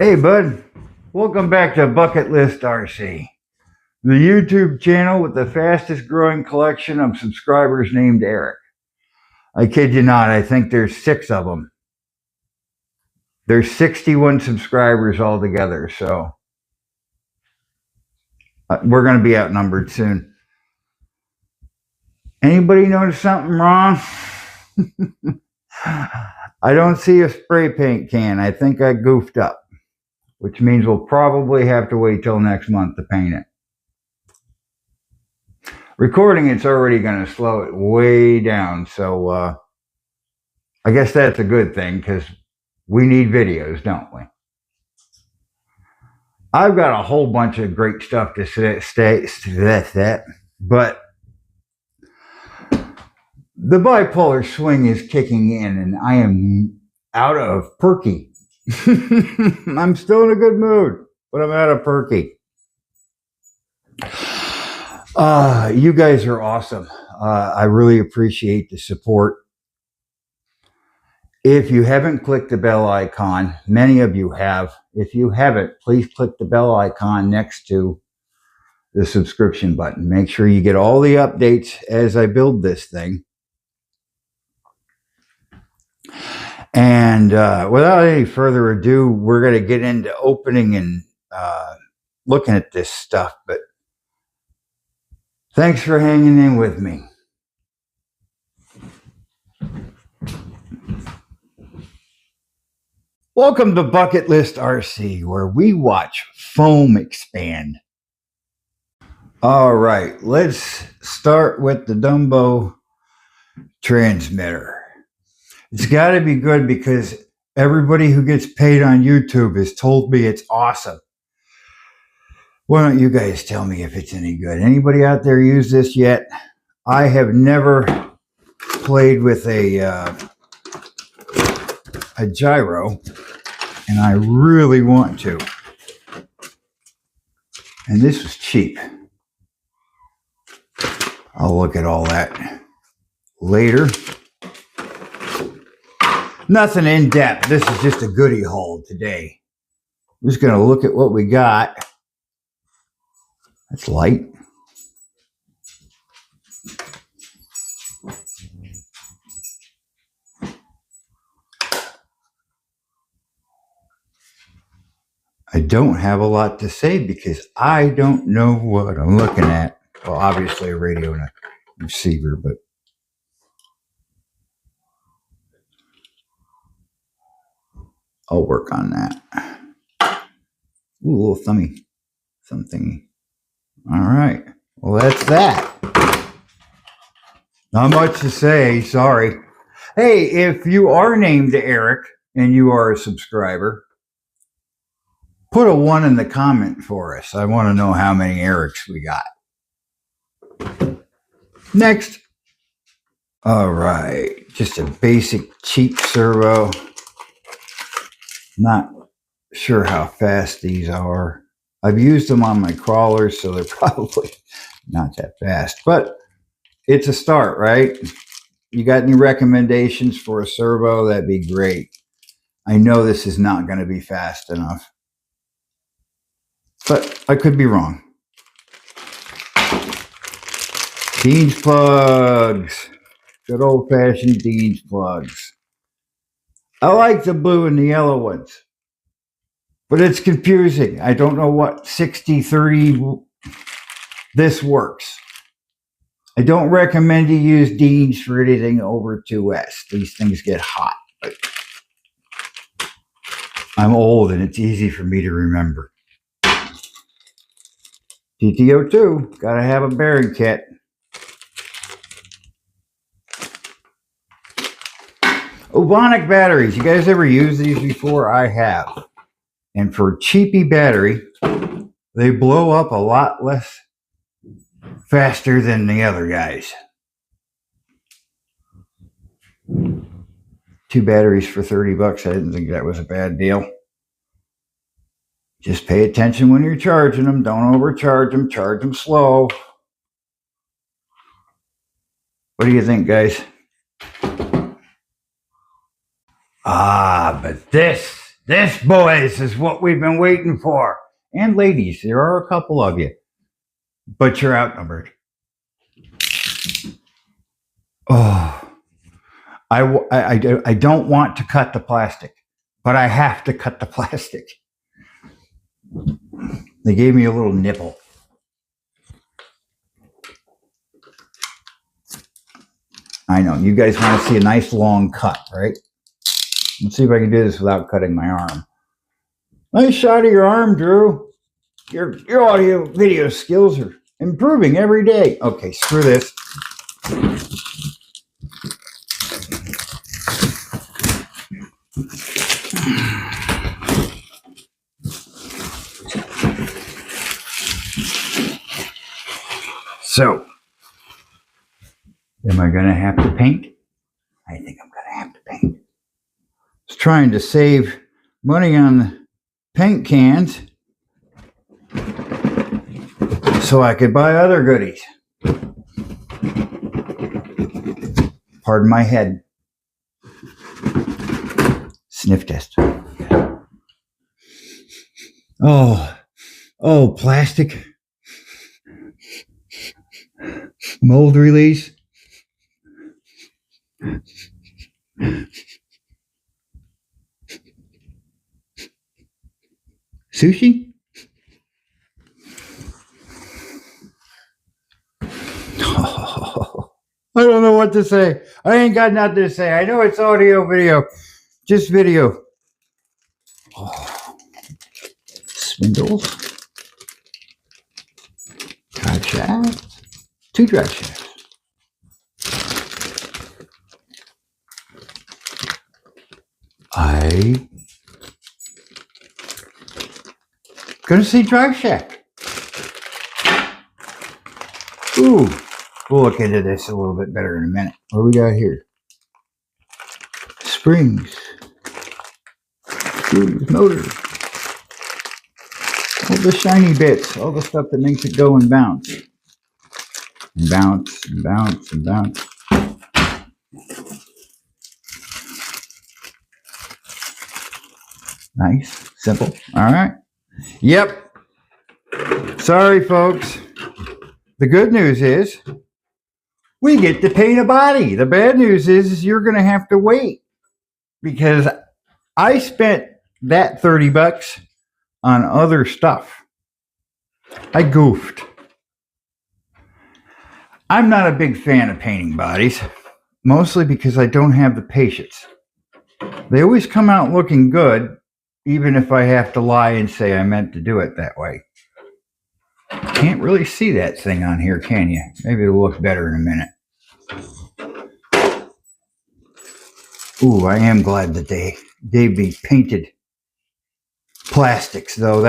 Hey, bud. Welcome back to Bucket List RC, the YouTube channel with the fastest growing collection of subscribers named Eric. I kid you not, I think there's 6 of them. There's 61 subscribers altogether, so we're going to be outnumbered soon. Anybody notice something wrong? I don't see a spray paint can. I think I goofed up, which means we'll probably have to wait till next month to paint it. Recording it's already going to slow it way down, so I guess that's a good thing because we need videos, don't we? I've got a whole bunch of great stuff to say, but the bipolar swing is kicking in and I am out of perky. I'm still in a good mood, but I'm out of perky. You guys are awesome. I really appreciate the support. If you haven't clicked the bell icon, many of you have. If you haven't, please click the bell icon next to the subscription button. Make sure you get all the updates as I build this thing. And without any further ado, we're going to get into opening and looking at this stuff. But thanks for hanging in with me. Welcome to Bucket List RC, where we watch foam expand. All right, let's start with the Dumbo transmitter. It's got to be good because everybody who gets paid on YouTube has told me it's awesome. Why don't you guys tell me if it's any good? Anybody out there use this yet? I have never played with a gyro, and I really want to. And this was cheap. I'll look at all that later. Nothing in depth. This is just a goodie haul today. I'm just going to look at what we got. That's light. I don't have a lot to say because I don't know what I'm looking at. Well, obviously a radio and a receiver, but I'll work on that. Ooh, a little thumb thingy. All right. Well, that's that. Not much to say. Sorry. Hey, if you are named Eric and you are a subscriber, put a 1 in the comment for us. I want to know how many Erics we got. Next. All right. Just a basic cheap servo. Not sure how fast these are. I've used them on my crawlers, so they're probably not that fast. But it's a start, right? You got any recommendations for a servo? That'd be great. I know this is not going to be fast enough, but I could be wrong. Dean's plugs. Good old-fashioned Dean's plugs. I like the blue and the yellow ones, but it's confusing. I don't know what 60-30 this works. I don't recommend you use Dean's for anything over 2S. These things get hot. But I'm old and it's easy for me to remember. tt02, gotta have a bearing kit. Obonic batteries. You guys ever used these before? I have. And for cheapy battery, they blow up a lot less faster than the other guys. 2 batteries for 30 bucks. I didn't think that was a bad deal. Just pay attention when you're charging them. Don't overcharge them. Charge them slow. What do you think, guys? Ah, but this This, boys, is what we've been waiting for. And ladies, there are a couple of you, but you're outnumbered. Oh, I don't want to cut the plastic, but I have to cut the plastic. They gave me a little nipple. I know, you guys want to see a nice long cut, right? Let's see if I can do this without cutting my arm. Nice shot of your arm, Drew. Your audio video skills are improving every day. Okay, screw this. So, am I going to have to paint? I think I'm going to have to paint. I was trying to save money on paint cans so I could buy other goodies. Pardon my head. Sniff test. Oh, plastic. Mold release. Sushi? I don't know what to say. I ain't got nothing to say. I know it's audio, video. Just video. Oh. Spindles. Drive shafts. 2 drive shafts. I gonna say drive shaft. Ooh, we'll look into this a little bit better in a minute. What do we got here? Springs, screws, motors, all the shiny bits, all the stuff that makes it go and bounce. And bounce, and bounce, and bounce. Nice, simple. All right. Yep. Sorry, folks. The good news is we get to paint a body. The bad news is you're going to have to wait because I spent that $30 on other stuff. I goofed. I'm not a big fan of painting bodies, mostly because I don't have the patience. They always come out looking good, even if I have to lie and say I meant to do it that way. Can't really see that thing on here, can you? Maybe it'll look better in a minute. Ooh, I am glad that they gave me painted plastics, though.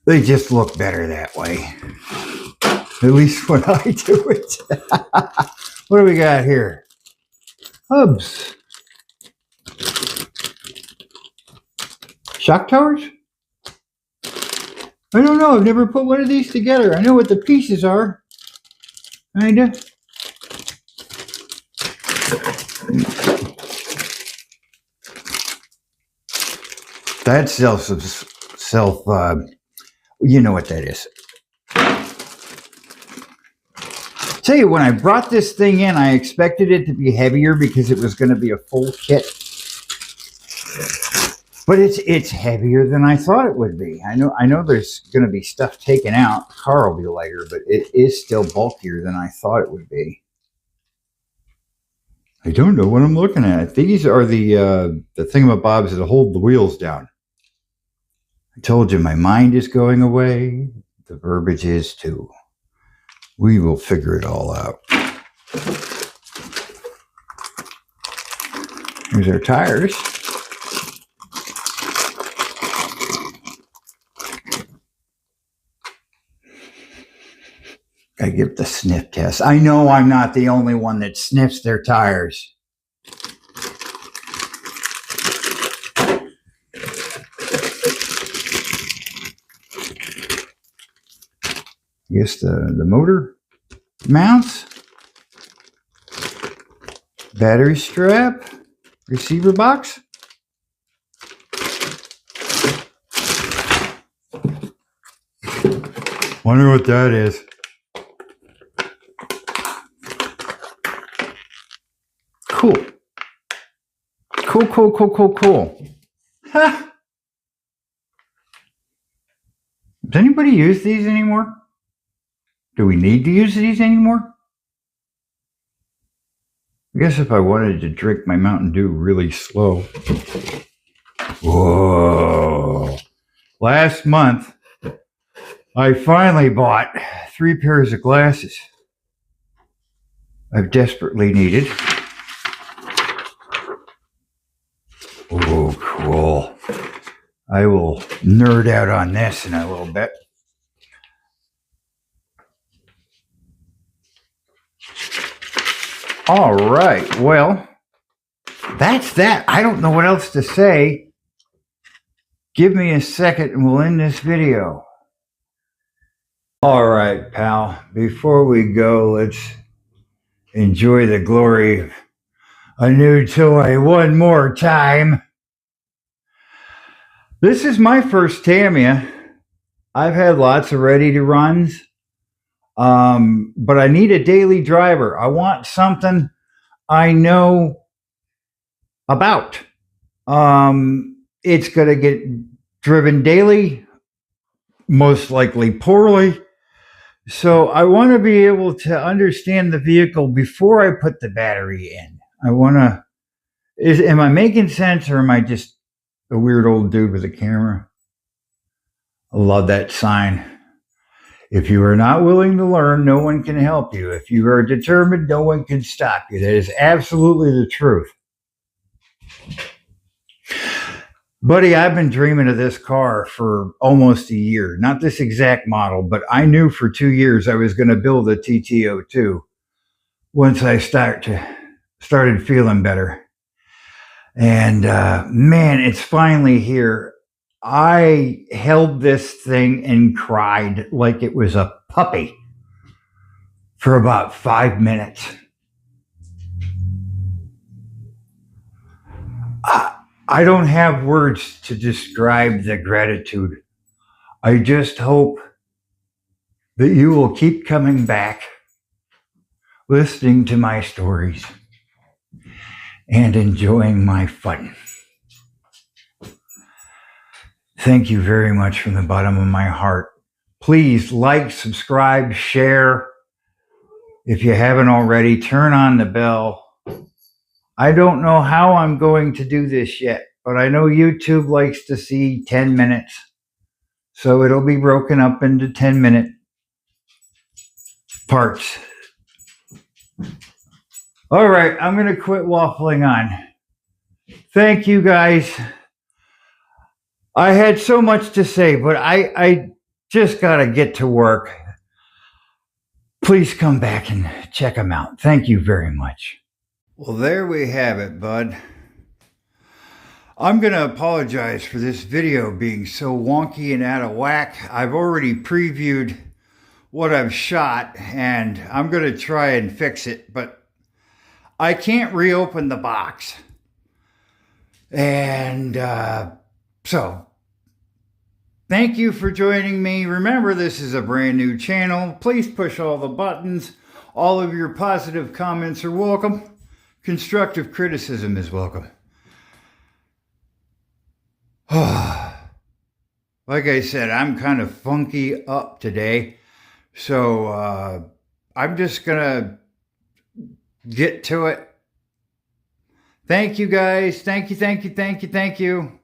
They just look better that way. At least when I do it. What do we got here? Hubs. Shock towers? I don't know. I've never put one of these together. I know what the pieces are. Kinda. That's you know what that is. Tell you, when I brought this thing in, I expected it to be heavier because it was going to be a full kit. But it's heavier than I thought it would be. I know there's going to be stuff taken out. The car will be lighter, but it is still bulkier than I thought it would be. I don't know what I'm looking at. These are the thingamabobs that hold the wheels down. I told you my mind is going away. The verbiage is too. We will figure it all out. Here's our tires. I give the sniff test. I know I'm not the only one that sniffs their tires. I guess the motor mounts, battery strap, receiver box. Wonder what that is. Cool. Cool. Ha! Does anybody use these anymore? Do we need to use these anymore? I guess if I wanted to drink my Mountain Dew really slow. Whoa. Last month, I finally bought 3 pairs of glasses I've desperately needed. Oh, cool. I will nerd out on this in a little bit. All right, well, that's that. I don't know what else to say. Give me a second and we'll end this video. All right, pal, before we go, let's enjoy the glory of a new toy one more time. This is my first Tamiya. I've had lots of ready-to runs, but I need a daily driver. I want something I know about. It's going to get driven daily, most likely poorly. So I want to be able to understand the vehicle before I put the battery in. I want to, am I making sense, or am I just a weird old dude with a camera? I love that sign. If you are not willing to learn, no one can help you. If you are determined, no one can stop you. That is absolutely the truth. Buddy, I've been dreaming of this car for almost a year. Not this exact model, but I knew for 2 years I was going to build a tt02 once I started feeling better. And man, it's finally here. I held this thing and cried like it was a puppy for about 5 minutes. I don't have words to describe the gratitude. I just hope that you will keep coming back, listening to my stories, and enjoying my fun. Thank you very much from the bottom of my heart. Please like, subscribe, share. If you haven't already, turn on the bell. I don't know how I'm going to do this yet, but I know YouTube likes to see 10 minutes. So it'll be broken up into 10-minute parts. All right, I'm going to quit waffling on. Thank you, guys. I had so much to say, but I just got to get to work. Please come back and check them out. Thank you very much. Well, there we have it, bud. I'm going to apologize for this video being so wonky and out of whack. I've already previewed what I've shot, and I'm going to try and fix it, but I can't reopen the box. And so, thank you for joining me. Remember, this is a brand new channel. Please push all the buttons. All of your positive comments are welcome. Constructive criticism is welcome. Like I said, I'm kind of funky up today. So I'm just going to get to it. Thank you, guys. Thank you.